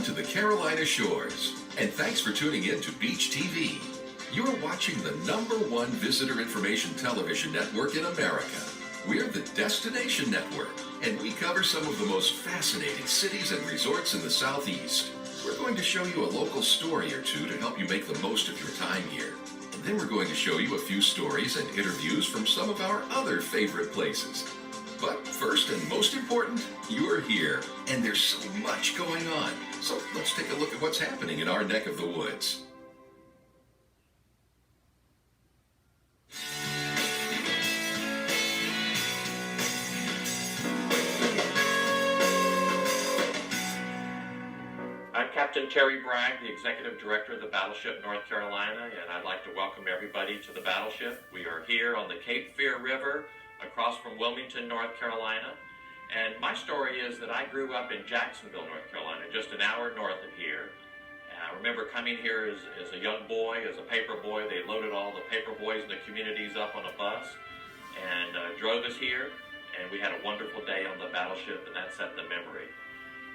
Welcome to the Carolina Shores, and thanks for tuning in to Beach TV. You're watching the #1 visitor information television network in America. We're the Destination Network, and we cover some of the most fascinating cities and resorts in the Southeast. We're going to show you a local story or two to help you make the most of your time here. And then we're going to show you a few stories and interviews from some of our other favorite places. But first and most important, you're here, and there's so much going on. So let's take a look at what's happening in our neck of the woods. I'm Captain Terry Bragg, the Executive Director of the Battleship North Carolina, and I'd like to welcome everybody to the Battleship. We are here on the Cape Fear River, across from Wilmington, North Carolina. And my story is that I grew up in Jacksonville, North Carolina, just an hour north of here. And I remember coming here as a young boy, as a paper boy. They loaded all the paper boys in the communities up on a bus and drove us here. And we had a wonderful day on the Battleship, and that set the memory.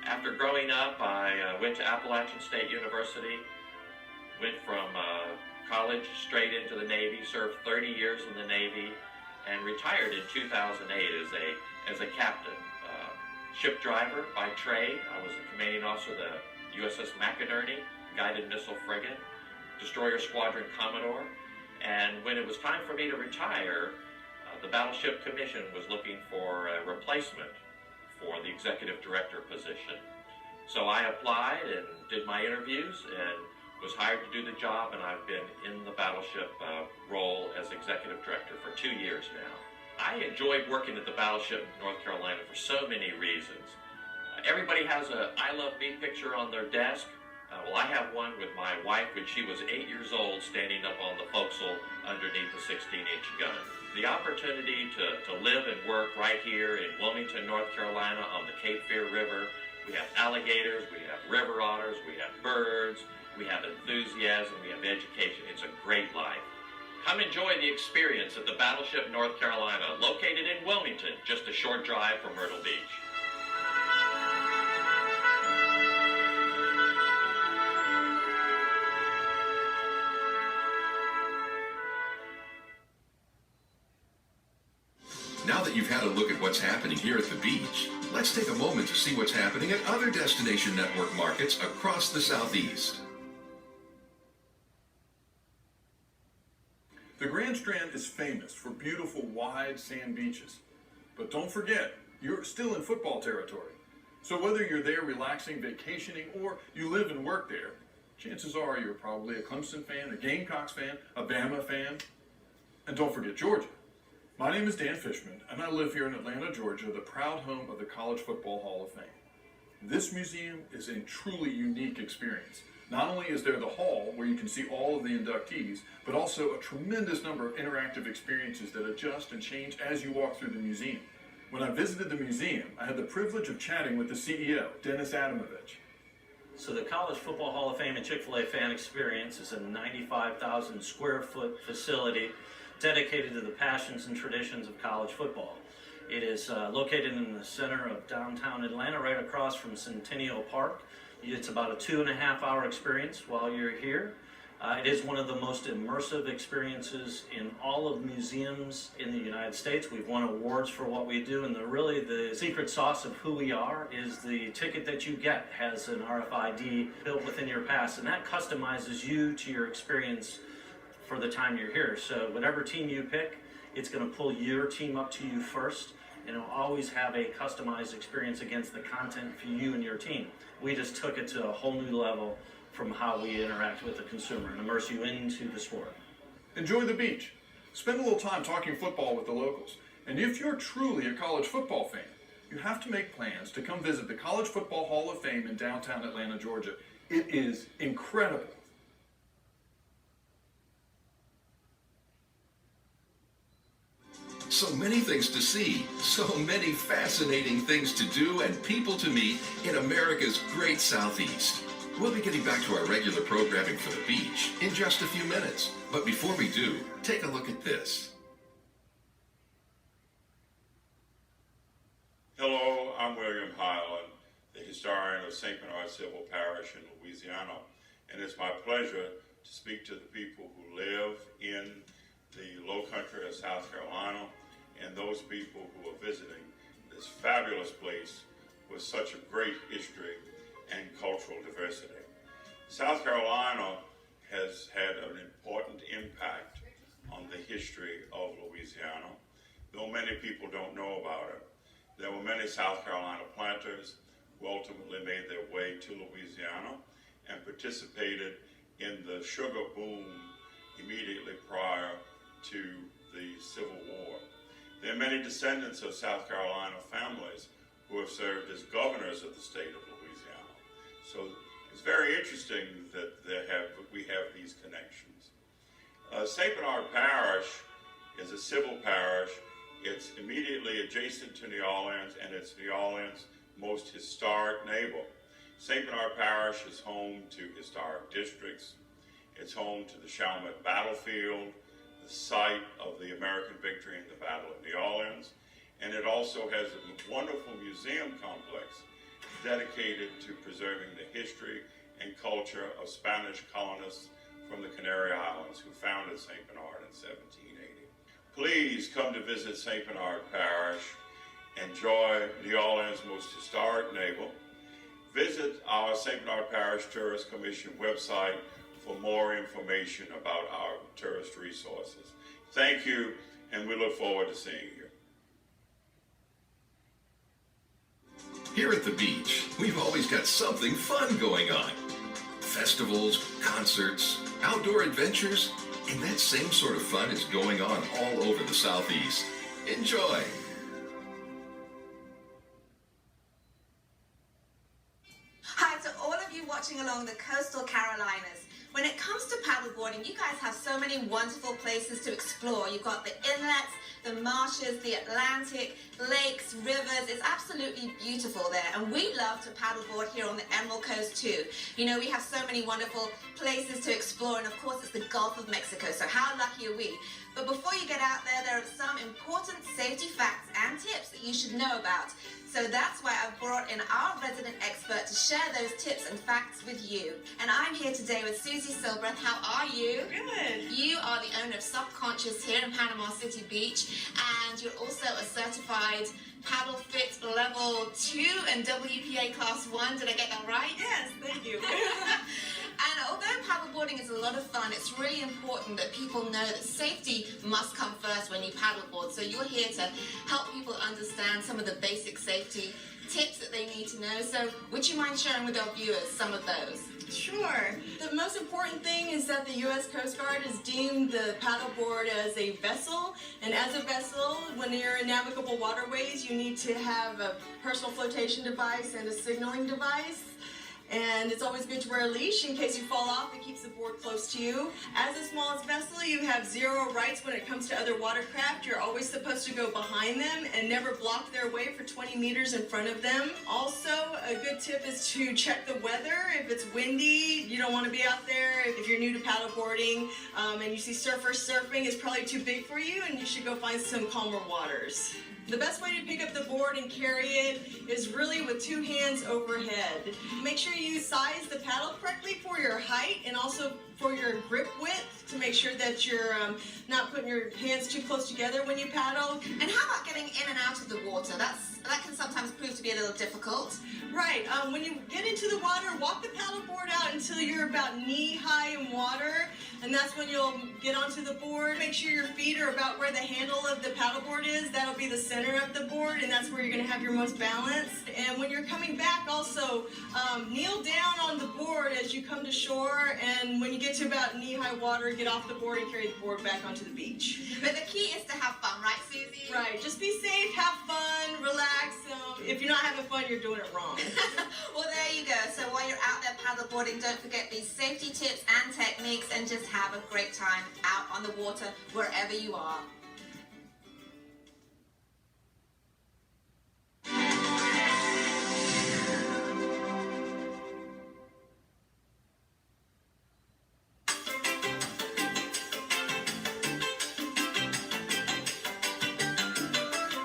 After growing up, I went to Appalachian State University, went from college straight into the Navy, served 30 years in the Navy, and retired in 2008 as a captain. Ship driver by trade. I was the commanding officer of the USS McInerney, guided missile frigate, destroyer squadron commodore. And when it was time for me to retire, the Battleship Commission was looking for a replacement for the executive director position. So I applied and did my interviews and was hired to do the job, and I've been in the Battleship role as executive director for 2 years now. I enjoyed working at the Battleship North Carolina for so many reasons. Everybody has a I Love Me picture on their desk. Well, I have one with my wife when she was 8 years old, standing up on the forecastle underneath the 16-inch gun. The opportunity to live and work right here in Wilmington, North Carolina on the Cape Fear River. We have alligators, we have river otters, we have birds, we have enthusiasm, we have education. It's a great life. Come enjoy the experience at the Battleship North Carolina, located in Wilmington, just a short drive from Myrtle Beach. Now that you've had a look at what's happening here at the beach, let's take a moment to see what's happening at other Destination Network markets across the Southeast. The Grand Strand is famous for beautiful, wide sand beaches. But don't forget, you're still in football territory. So whether you're there relaxing, vacationing, or you live and work there, chances are you're probably a Clemson fan, a Gamecocks fan, a Bama fan, and don't forget Georgia. My name is Dan Fishman, and I live here in Atlanta, Georgia, the proud home of the College Football Hall of Fame. This museum is a truly unique experience. Not only is there the hall where you can see all of the inductees, but also a tremendous number of interactive experiences that adjust and change as you walk through the museum. When I visited the museum, I had the privilege of chatting with the CEO, Dennis Adamovich. So the College Football Hall of Fame and Chick-fil-A fan experience is a 95,000 square foot facility dedicated to the passions and traditions of college football. It is located in the center of downtown Atlanta, right across from Centennial Park. It's about a 2.5 hour experience while you're here. It is one of the most immersive experiences in all of museums in the United States. We've won awards for what we do, and really the secret sauce of who we are is the ticket that you get has an RFID built within your pass, and that customizes you to your experience for the time you're here. So whatever team you pick, it's going to pull your team up to you first, and it'll always have a customized experience against the content for you and your team. We just took it to a whole new level from how we interact with the consumer and immerse you into the sport. Enjoy the beach. Spend a little time talking football with the locals. And if you're truly a college football fan, you have to make plans to come visit the College Football Hall of Fame in downtown Atlanta, Georgia. It is incredible. So many things to see, so many fascinating things to do and people to meet in America's great Southeast. We'll be getting back to our regular programming for the beach in just a few minutes. But before we do, take a look at this. Hello, I'm William Highland, the historian of St. Bernard Civil Parish in Louisiana, and it's my pleasure to speak to the people who live in the low country of South Carolina and those people who are visiting this fabulous place with such a great history and cultural diversity. South Carolina has had an important impact on the history of Louisiana, though many people don't know about it. There were many South Carolina planters who ultimately made their way to Louisiana and participated in the sugar boom immediately prior to the Civil War. There are many descendants of South Carolina families who have served as governors of the state of Louisiana. So it's very interesting that we have these connections. St. Bernard Parish is a civil parish. It's immediately adjacent to New Orleans, and it's New Orleans' most historic neighbor. St. Bernard Parish is home to historic districts. It's home to the Chalmette Battlefield, the site of the American victory in the Battle of New Orleans, and it also has a wonderful museum complex dedicated to preserving the history and culture of Spanish colonists from the Canary Islands who founded St. Bernard in 1780. Please come to visit St. Bernard Parish. Enjoy New Orleans' most historic neighbor. Visit our St. Bernard Parish Tourist Commission website for more information about our tourist resources. Thank you, and we look forward to seeing you. Here at the beach, we've always got something fun going on. Festivals, concerts, outdoor adventures, and that same sort of fun is going on all over the Southeast. Enjoy! Hi to all of you watching along the coastal Carolinas. When it comes to paddleboarding, you guys have so many wonderful places to explore. You've got the inlets, the marshes, the Atlantic, lakes, rivers. It's absolutely beautiful there. And we love to paddleboard here on the Emerald Coast too. You know, we have so many wonderful places to explore, and of course it's the Gulf of Mexico, so how lucky are we? But before you get out there are some important safety facts and tips that you should know about. So that's why I've brought in our resident expert to share those tips and facts with you. And I'm here today with Susie Silbreath. How are you? Good. You are the owner of Subconscious here in Panama City Beach, and you're also a certified paddle fit level 2 and WPA class 1. Did I get that right? Yes, thank you. And although paddleboarding is a lot of fun, it's really important that people know that safety must come first when you paddleboard. So you're here to help people understand some of the basic safety tips that they need to know. So would you mind sharing with our viewers some of those? Sure. The most important thing is that the U.S. Coast Guard has deemed the paddleboard as a vessel. And as a vessel, when you're in navigable waterways, you need to have a personal flotation device and a signaling device. And it's always good to wear a leash in case you fall off. It keeps the board close to you. As the smallest vessel, you have zero rights when it comes to other watercraft. You're always supposed to go behind them and never block their way for 20 meters in front of them. Also, a good tip is to check the weather. If it's windy, you don't want to be out there. If you're new to paddleboarding and you see surfers surfing, it's probably too big for you and you should go find some calmer waters. The best way to pick up the board and carry it is really with 2 hands overhead. Make sure you size the paddle correctly for your height and also for your grip width to make sure that you're not putting your hands too close together when you paddle. And how about getting in and out of the water? That can sometimes prove to be a little difficult. Right. When you get into the water, walk the paddleboard out until you're about knee-high in water, and that's when you'll get onto the board. Make sure your feet are about where the handle of the paddleboard is. That'll be the center of the board, and that's where you're going to have your most balance. And when you're coming back, also kneel down on the board as you come to shore, and when you get to about knee-high water, get off the board and carry the board back onto the beach. But the key is to have fun, right, Susie? Right. Just be safe, have fun, relax. If you're not having fun, you're doing it wrong. Well, there you go. So while you're out there paddleboarding, don't forget these safety tips and techniques, and just have a great time out on the water wherever you are.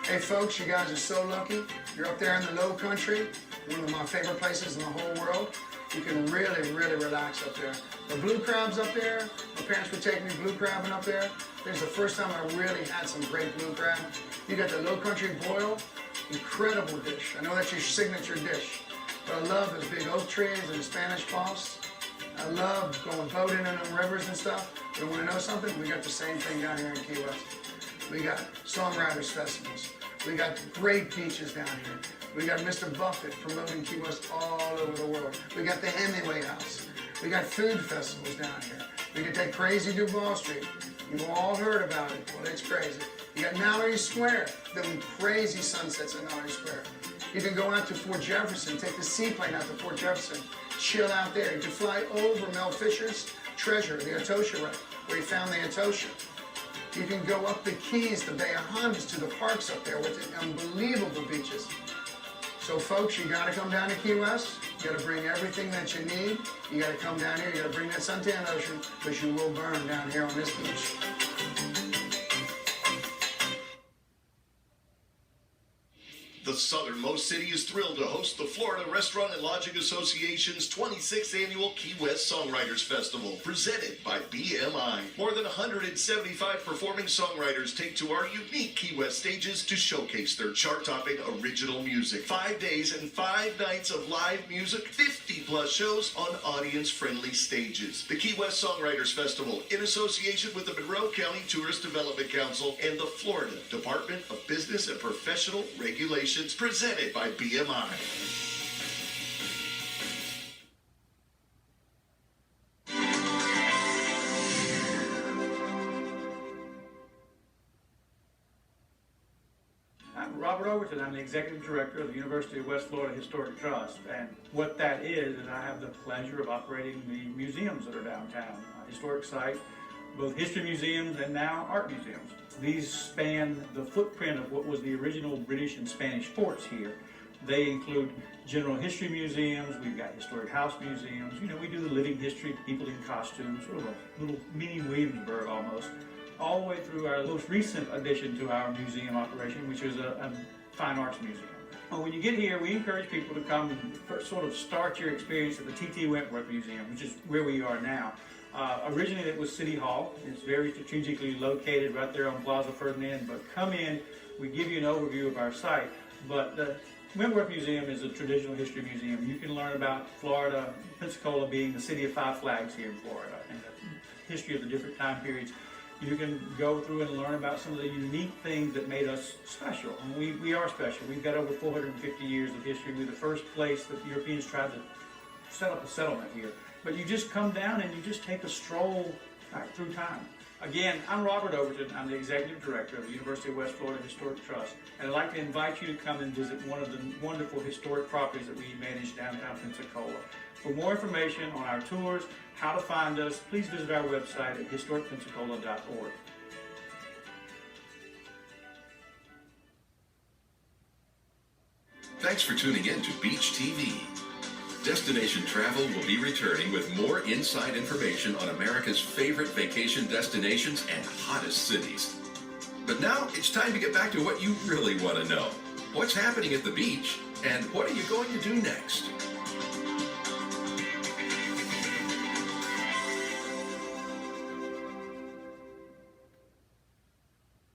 Hey folks, you guys are so lucky. You're up there in the low country. one of my favorite places in the whole world. You can really, really relax up there. The blue crabs up there, my parents would take me blue crabbing up there. There's the first time I really had some great blue crab. You got the Low Country boil, incredible dish. I know that's your signature dish. But I love those big oak trees and the Spanish foss. I love going boating in them rivers and stuff. But want to know something? We got the same thing down here in Key West. We got Songwriters festivals. We got great beaches down here. We got Mr. Buffett promoting Key West all over the world. We got the Hemingway House. We got food festivals down here. We got that crazy Duval Street. You've all heard about it. Well, it's crazy. You got Mallory Square, them crazy sunsets at Mallory Square. You can go out to Fort Jefferson, take the seaplane out to Fort Jefferson, chill out there. You can fly over Mel Fisher's treasure, the Etosha wreck, where he found the Etosha. You can go up the Keys, the Bay of Hunts, to the parks up there with the unbelievable beaches. So folks, you gotta come down to Key West. You gotta bring everything that you need. You gotta come down here, you gotta bring that suntan lotion, because you will burn down here on this beach. The southernmost city is thrilled to host the Florida Restaurant and Lodging Association's 26th Annual Key West Songwriters Festival, presented by BMI. More than 175 performing songwriters take to our unique Key West stages to showcase their chart-topping original music. 5 days and 5 nights of live music, 50-plus shows on audience-friendly stages. The Key West Songwriters Festival, in association with the Monroe County Tourist Development Council and the Florida Department of Business and Professional Regulation, presented by BMI. I'm Robert Overton. I'm the Executive Director of the University of West Florida Historic Trust. And what that is I have the pleasure of operating the museums that are downtown. Historic site, both history museums and now art museums. These span the footprint of what was the original British and Spanish forts here. They include general history museums, we've got historic house museums, you know, we do the living history, people in costumes, sort of a little mini Williamsburg almost, all the way through our most recent addition to our museum operation, which is a fine arts museum. Well, when you get here, we encourage people to come and first sort of start your experience at the T.T. Wentworth Museum, which is where we are now. Originally it was City Hall. It's very strategically located right there on Plaza Ferdinand, but come in, we give you an overview of our site. But the Windward Museum is a traditional history museum. You can learn about Florida, Pensacola being the city of 5 flags here in Florida, and the history of the different time periods. You can go through and learn about some of the unique things that made us special. And we are special. We've got over 450 years of history. We're the first place that Europeans tried to set up a settlement here. But you just come down and you just take a stroll back through time. Again, I'm Robert Overton. I'm the Executive Director of the University of West Florida Historic Trust. And I'd like to invite you to come and visit one of the wonderful historic properties that we manage downtown Pensacola. For more information on our tours, how to find us, please visit our website at historicpensacola.org. Thanks for tuning in to Beach TV. Destination Travel will be returning with more inside information on America's favorite vacation destinations and hottest cities. But now it's time to get back to what you really want to know. What's happening at the beach, and what are you going to do next?